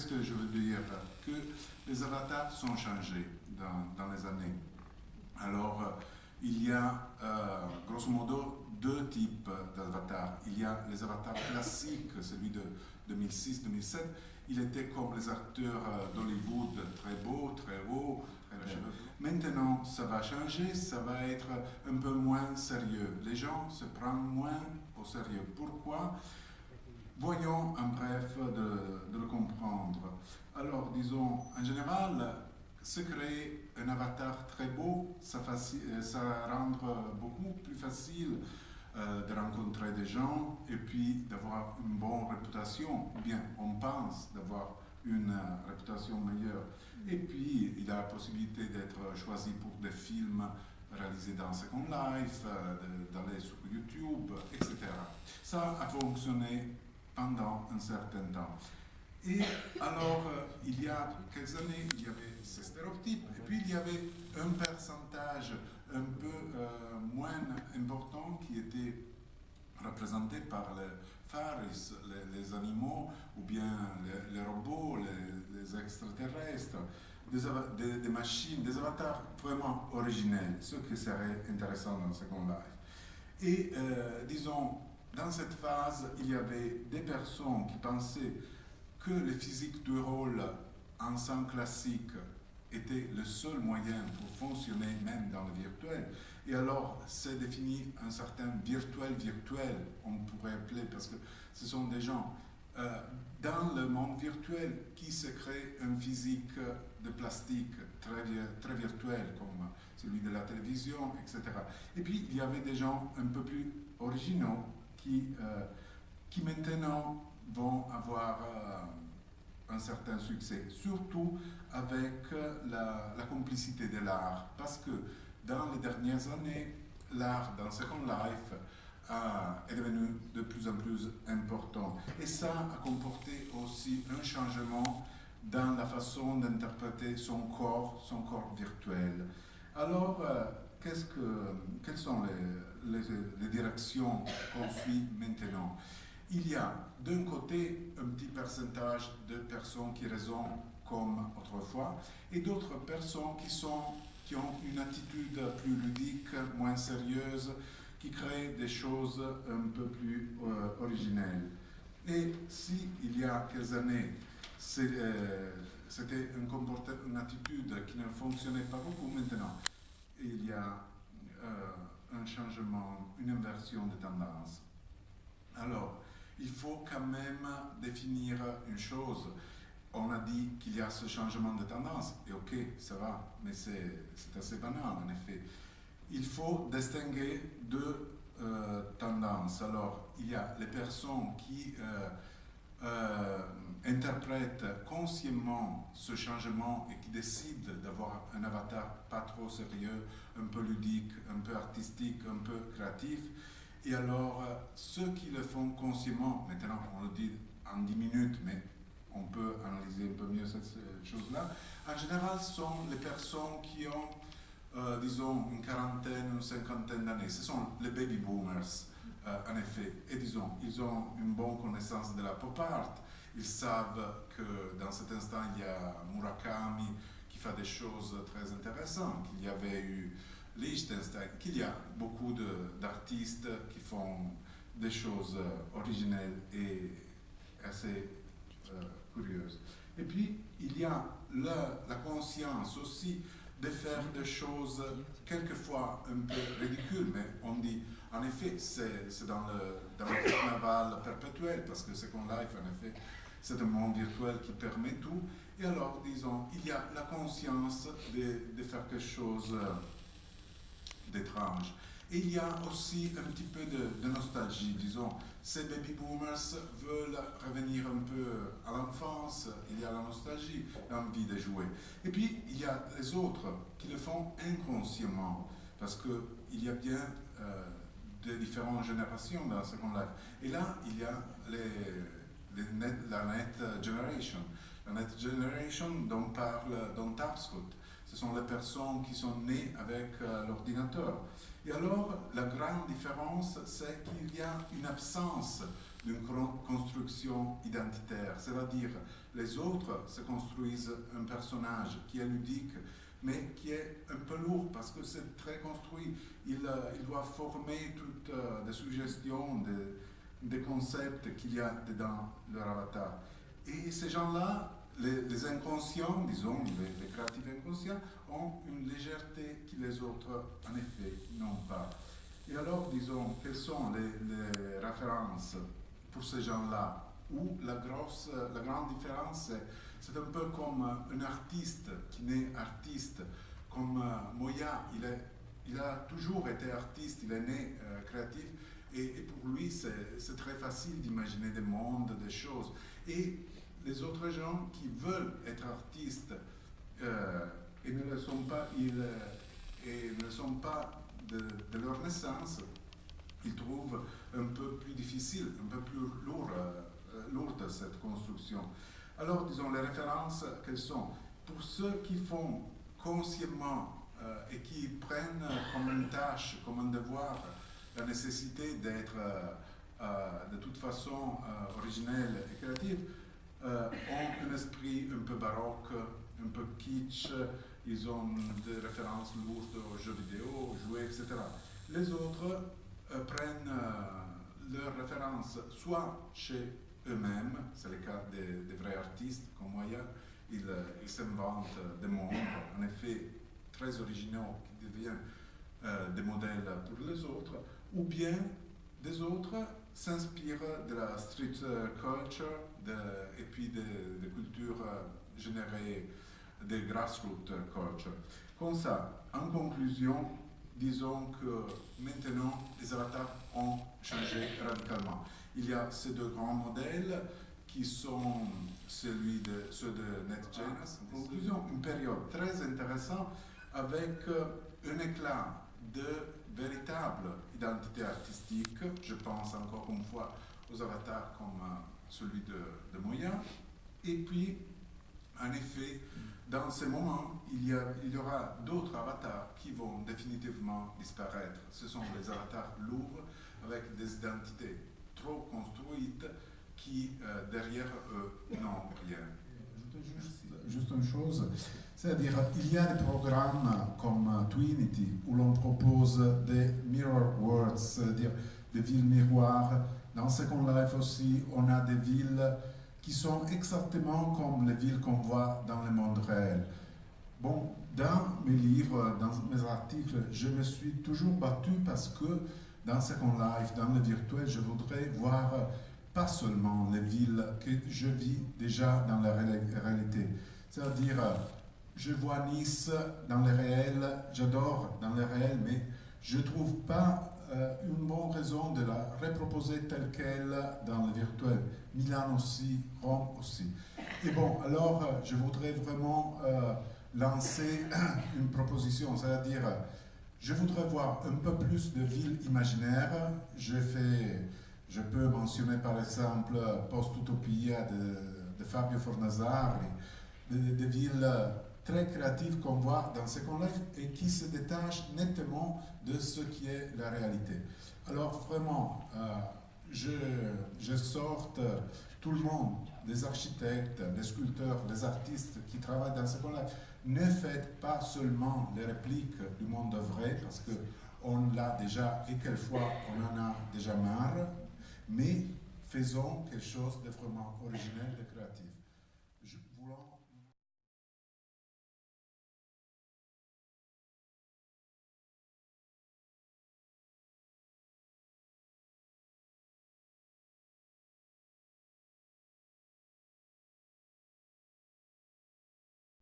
qu'est-ce que je veux dire? Que les avatars sont changés dans les années. Alors, il y a grosso modo deux types d'avatars. Il y a les avatars classiques, celui de 2006-2007. Il était comme les acteurs d'Hollywood, très beaux, très hauts, très cheveux. Maintenant, ça va changer, ça va être un peu moins sérieux. Les gens se prennent moins au sérieux. Pourquoi? Voyons en bref de le comprendre. Alors, disons, en général, se créer un avatar très beau, ça rend beaucoup plus facile de rencontrer des gens et puis d'avoir une bonne réputation, ou bien on pense d'avoir une réputation meilleure. Et puis il a la possibilité d'être choisi pour des films réalisés dans Second Life, d'aller sur YouTube, etc. Ça a fonctionné pendant un certain temps. Et alors, il y a quelques années, il y avait ces stéréotypes, et puis il y avait un pourcentage un peu moins important qui était représenté par les faris, les animaux, ou bien les robots, les extraterrestres, des machines, des avatars vraiment originels, ce qui serait intéressant dans Second Life. Et disons, dans cette phase, il y avait des personnes qui pensaient que le physique du rôle en sang classique était le seul moyen pour fonctionner même dans le virtuel. Et alors, c'est défini un certain virtuel, on pourrait appeler, parce que ce sont des gens dans le monde virtuel qui se créent un physique de plastique très virtuel, comme celui de la télévision, etc. Et puis, il y avait des gens un peu plus originaux qui maintenant vont avoir un certain succès, surtout avec la complicité de l'art, parce que dans les dernières années, l'art dans Second Life est devenu de plus en plus important. Et ça a comporté aussi un changement dans la façon d'interpréter son corps virtuel. Alors, quelles sont les directions qu'on suit maintenant? Il y a d'un côté un petit pourcentage de personnes qui raisonnent comme autrefois et d'autres personnes qui ont une attitude plus ludique, moins sérieuse, qui créent des choses un peu plus originelles. Et si il y a quelques années, c'était une attitude qui ne fonctionnait pas beaucoup, maintenant il y a un changement, une inversion de tendance. Alors, il faut quand même définir une chose. On a dit qu'il y a ce changement de tendance, et ok, ça va, mais c'est assez banal en effet. Il faut distinguer deux tendances. Alors, il y a les personnes qui interprètent consciemment ce changement et qui décident d'avoir un avatar pas trop sérieux, un peu ludique, un peu artistique, un peu créatif. Et alors, ceux qui le font consciemment, maintenant on le dit en 10 minutes, mais on peut analyser un peu mieux cette chose-là, en général sont les personnes qui ont, disons, une quarantaine, une cinquantaine d'années. Ce sont les baby boomers, en effet. Et disons, ils ont une bonne connaissance de la pop art. Ils savent que dans cet instant, il y a Murakami qui fait des choses très intéressantes, qu'il y avait eu Liechtenstein, qu'il y a beaucoup d'artistes qui font des choses originelles et assez curieuses. Et puis, il y a la conscience aussi de faire des choses quelquefois un peu ridicules, mais on dit, en effet, c'est dans le carnaval perpétuel, parce que Second Life, en effet, c'est un monde virtuel qui permet tout. Et alors, disons, il y a la conscience de faire quelque chose d'étrange. Et il y a aussi un petit peu de nostalgie, disons. Ces baby boomers veulent revenir un peu à l'enfance, il y a la nostalgie, l'envie de jouer. Et puis, il y a les autres qui le font inconsciemment, parce qu'il y a bien des différentes générations dans Second Life. Et là, il y a la Net Generation. La Net Generation dont parle Don Tapscott. Ce sont les personnes qui sont nées avec l'ordinateur. Et alors, la grande différence, c'est qu'il y a une absence d'une construction identitaire. C'est-à-dire, les autres se construisent un personnage qui est ludique, mais qui est un peu lourd parce que c'est très construit. Il doit former toutes des suggestions, des concepts qu'il y a dedans leur avatar. Et ces gens-là, les inconscients, disons, les créatifs inconscients, ont une légèreté que les autres, en effet, n'ont pas. Et alors, disons, quelles sont les références pour ces gens-là? Où la grande différence, c'est un peu comme un artiste qui naît artiste, comme Moya, il a toujours été artiste, il est né créatif, et pour lui, c'est très facile d'imaginer des mondes, des choses. Et les autres gens qui veulent être artistes et ne le sont pas, et ne sont pas de leur naissance, ils trouvent un peu plus difficile, un peu plus lourde cette construction. Alors, disons, les références, quelles sont? Pour ceux qui font consciemment et qui prennent comme une tâche, comme un devoir, la nécessité d'être de toute façon originel et créatif, ont un esprit un peu baroque, un peu kitsch, ils ont des références lourdes aux jeux vidéo, aux jouets, etc. Les autres prennent leurs références soit chez eux-mêmes, c'est le cas des vrais artistes comme Moya, ils s'inventent des mondes, en effet, très originaux qui deviennent des modèles pour les autres, ou bien des autres s'inspirent de la street culture et puis des cultures générées, des grassroots culture. Comme ça, en conclusion, disons que maintenant les avatars ont changé radicalement. Il y a ces deux grands modèles qui sont ceux de NetGenesis. En conclusion, une période très intéressante avec un éclat de véritable identité artistique. Je pense encore une fois aux avatars comme celui de Moya. Et puis, en effet, dans ces moments, il y aura d'autres avatars qui vont définitivement disparaître. Ce sont les avatars lourds avec des identités trop construites qui, derrière eux, n'ont rien. Juste une chose, c'est-à-dire il y a des programmes comme Twinity où l'on propose des mirror worlds, c'est-à-dire des villes miroirs. Dans Second Life aussi, on a des villes qui sont exactement comme les villes qu'on voit dans le monde réel. Bon, dans mes livres, dans mes articles, je me suis toujours battu parce que dans Second Life, dans le virtuel, je voudrais voir pas seulement les villes que je vis déjà dans la réalité. C'est-à-dire, je vois Nice dans le réel, j'adore dans le réel, mais je ne trouve pas une bonne raison de la reproposer telle qu'elle dans le virtuel. Milan aussi, Rome aussi. Et bon, alors, je voudrais vraiment lancer une proposition, c'est-à-dire, je voudrais voir un peu plus de villes imaginaires. Je peux mentionner par exemple Post-Utopia de Fabio Fornazzari, des villes très créatives qu'on voit dans Second Life et qui se détachent nettement de ce qui est la réalité. Alors vraiment, j'exhorte tout le monde, les architectes, les sculpteurs, les artistes qui travaillent dans Second Life, ne faites pas seulement les répliques du monde vrai, parce qu'on l'a déjà et quelquefois on en a déjà marre, mais faisons quelque chose de vraiment original, de créatif. Voulons